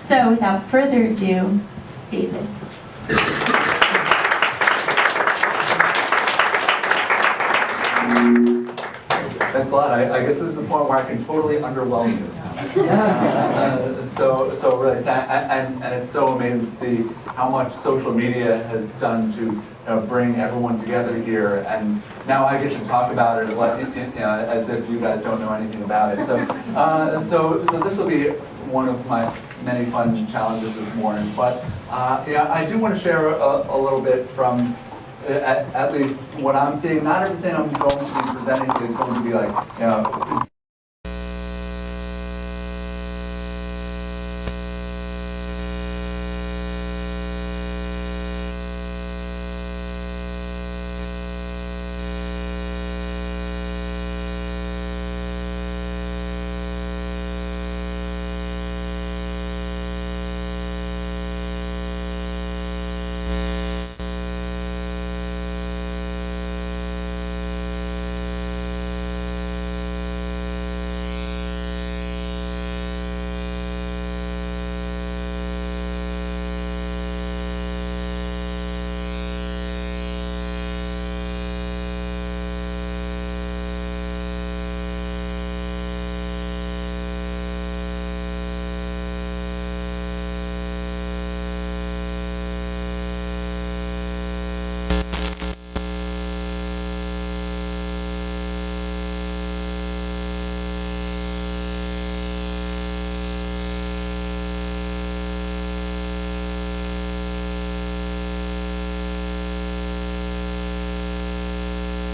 So without further ado, David. Thanks a lot. I guess this is the point where I can totally underwhelm you. So really, and it's so amazing to see how much social media has done to bring everyone together here, and now I get to talk about it as if you guys don't know anything about it. So this will be one of my many fun challenges this morning. But I do want to share a little bit from at least what I'm seeing. Not everything I'm going to be presenting is going to be like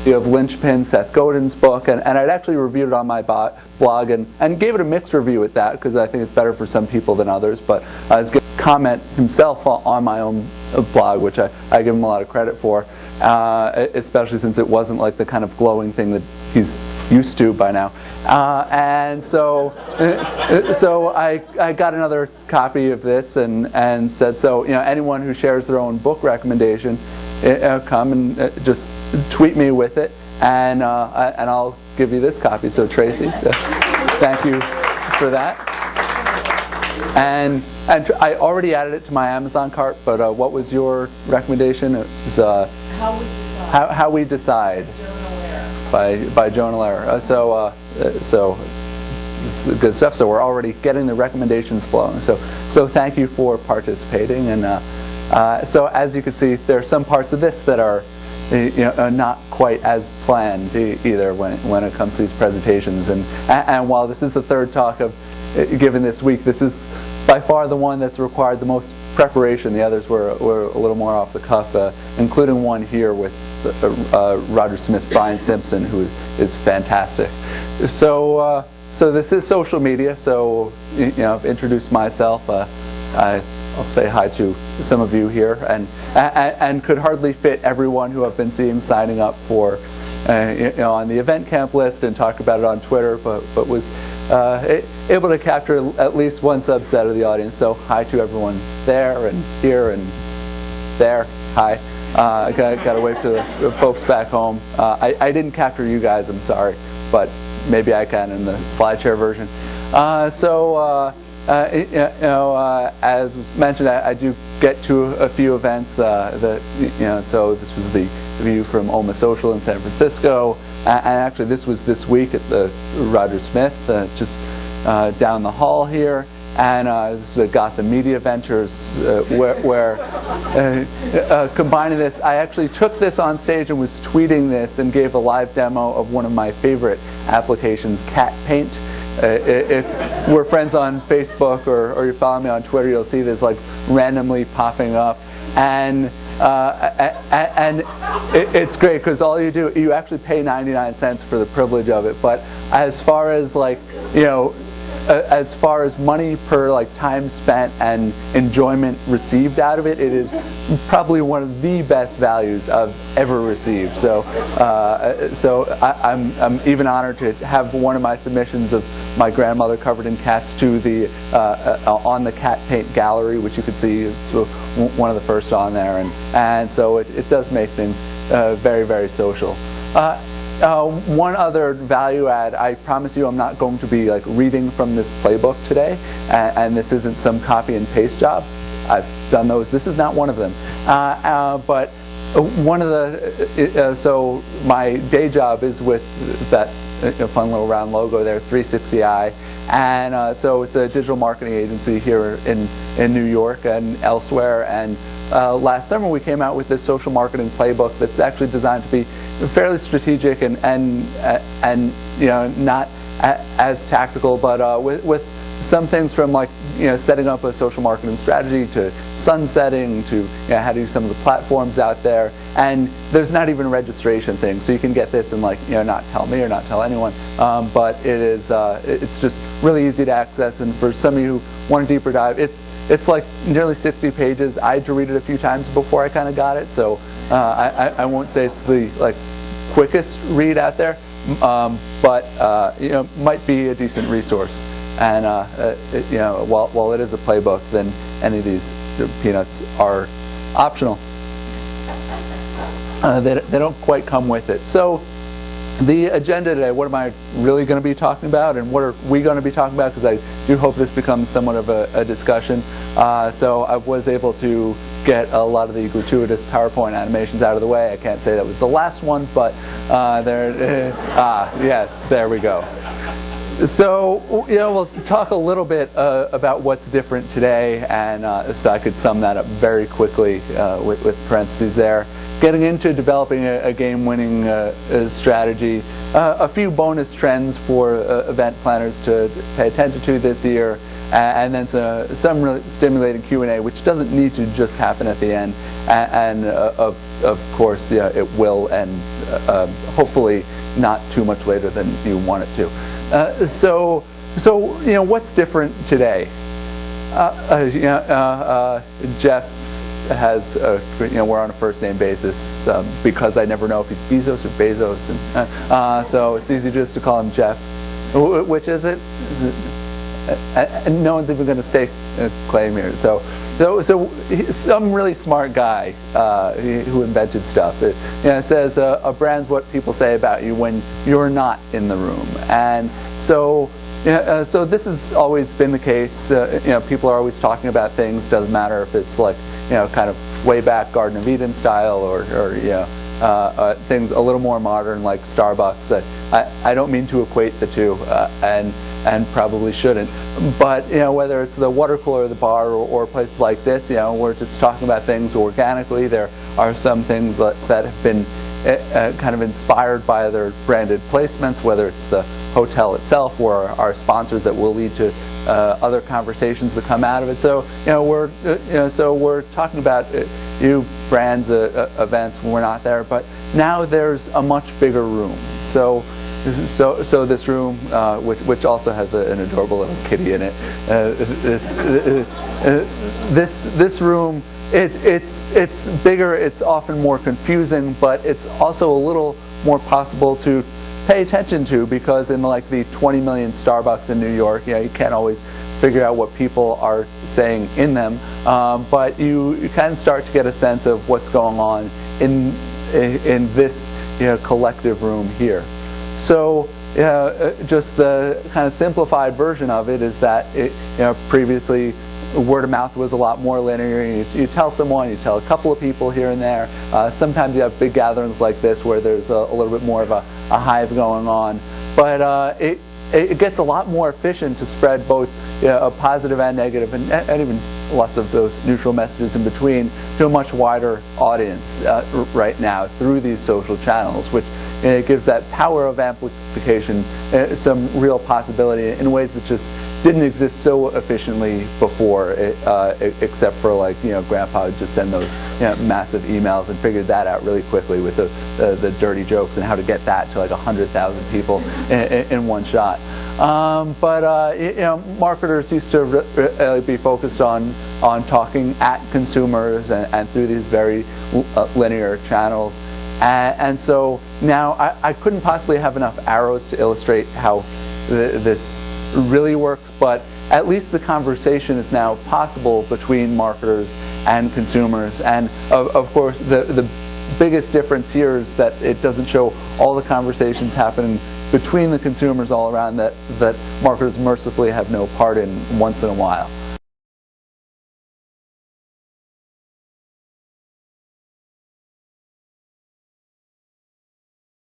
of Lynchpin, Seth Godin's book, and I'd actually reviewed it on my blog and gave it a mixed review at that, because I think it's better for some people than others. But I was going to comment himself on my own blog, which I give him a lot of credit for, especially since it wasn't like the kind of glowing thing that he's used to by now. And so I got another copy of this and said, so anyone who shares their own book recommendation, come and just tweet me with it, and I'll give you this copy. So Tracy, so thank you for that. And I already added it to my Amazon cart, but what was your recommendation? It was How We Decide by Jonah Lehrer. So it's good stuff. So we're already getting the recommendations flowing. So thank you for participating. And so as you can see, there are some parts of this that are not quite as planned either when it comes to these presentations. And while this is the third talk I've given this week, this is by far the one that's required the most preparation. The others were a little more off the cuff, including one here with Roger Smith's Brian Simpson, who is fantastic. So this is social media. So I've introduced myself. I'll say hi to some of you here, and could hardly fit everyone who I've been seeing signing up for on the EventCamp list and talk about it on Twitter, but was able to capture at least one subset of the audience. So hi to everyone there and here and there. Hi. I got to wave to the folks back home. I didn't capture you guys, I'm sorry, but maybe I can in the SlideShare version. As was mentioned, I do get to a few events. So this was the view from Oma Social in San Francisco, and actually this was this week at the Roger Smith, just down the hall here. And this is the Gotham Media Ventures, where combining this, I actually took this on stage and was tweeting this and gave a live demo of one of my favorite applications, Cat Paint. If we're friends on Facebook or you follow me on Twitter, you'll see this like randomly popping up, and it's great because all you actually pay 99 cents for the privilege of it. But as far as as far as money per time spent and enjoyment received out of it, it is probably one of the best values I've ever received. So I'm even honored to have one of my submissions of my grandmother covered in cats to the on the Cat Paint gallery, which you can see is one of the first on there, and so it does make things very, very social. One other value add, I promise you I'm not going to be like reading from this playbook today, and this isn't some copy and paste job. I've done those. This is not one of them. But one of the, so my day job is with that fun little round logo there, 360i. And so it's a digital marketing agency here in New York and elsewhere. And last summer we came out with this social marketing playbook that's actually designed to be fairly strategic and you know, not as tactical, but with some things from like, you know, setting up a social marketing strategy to sunsetting to, you know, how to use some of the platforms out there. And there's not even a registration thing, so you can get this and, like, you know, not tell me or not tell anyone. But it is it's just really easy to access. And for some of you who want a deeper dive, it's like nearly 60 pages. I had to read it a few times before I kind of got it. So I won't say it's the like quickest read out there, but you know, might be a decent resource. And you know, while it is a playbook, then any of these peanuts are optional. They don't quite come with it. So the agenda today, what am I really going to be talking about, and what are we going to be talking about? Because I do hope this becomes somewhat of a discussion. So I was able to get a lot of the gratuitous PowerPoint animations out of the way. I can't say that was the last one, but yes, there we go. So, you know, we'll talk a little bit about what's different today, and so I could sum that up very quickly with parentheses there. Getting into developing a game-winning strategy, a few bonus trends for event planners to pay attention to this year, and then some really stimulating Q&A, which doesn't need to just happen at the end, and of course, yeah, it will, and hopefully not too much later than you want it to. So you know, what's different today? You know, Jeff has, you know, we're on a first name basis because I never know if he's Bezos or Bezos, and so it's easy just to call him Jeff. Which is it? And no one's even going to stake a claim here. So some really smart guy who invented stuff. It, you know, says a brand's what people say about you when you're not in the room. And so, so this has always been the case. You know, people are always talking about things. Doesn't matter if it's like, you know, kind of way back Garden of Eden style, or you know, things a little more modern like Starbucks. I don't mean to equate the two, and probably shouldn't. But, you know, whether it's the water cooler, the bar, or places like this, you know, we're just talking about things organically. There are some things that have been kind of inspired by other branded placements, whether it's the hotel itself or our sponsors that will lead to other conversations that come out of it. So, you know, we're talking about new brands, events when we're not there, but now there's a much bigger room. So this room, which also has an adorable little kitty in it, this room, it's bigger. It's often more confusing, but it's also a little more possible to pay attention to, because in like the 20 million Starbucks in New York, you know, you can't always figure out what people are saying in them, but you can start to get a sense of what's going on in this, you know, collective room here. So just the kind of simplified version of it is that you know, previously word of mouth was a lot more linear. You tell someone, you tell a couple of people here and there. Sometimes you have big gatherings like this where there's a little bit more of a hive going on. But it gets a lot more efficient to spread both, you know, a positive and negative, and even lots of those neutral messages in between to a much wider audience right now through these social channels, which it gives that power of amplification some real possibility in ways that just didn't exist so efficiently before, except for, like, you know, Grandpa would just send those, you know, massive emails and figured that out really quickly with the dirty jokes and how to get that to like 100,000 people in one shot. But you know, marketers used to be focused on talking at consumers and through these very linear channels. And so now I couldn't possibly have enough arrows to illustrate how this really works, but at least the conversation is now possible between marketers and consumers. And of course, the biggest difference here is that it doesn't show all the conversations happening between the consumers all around that marketers mercifully have no part in once in a while.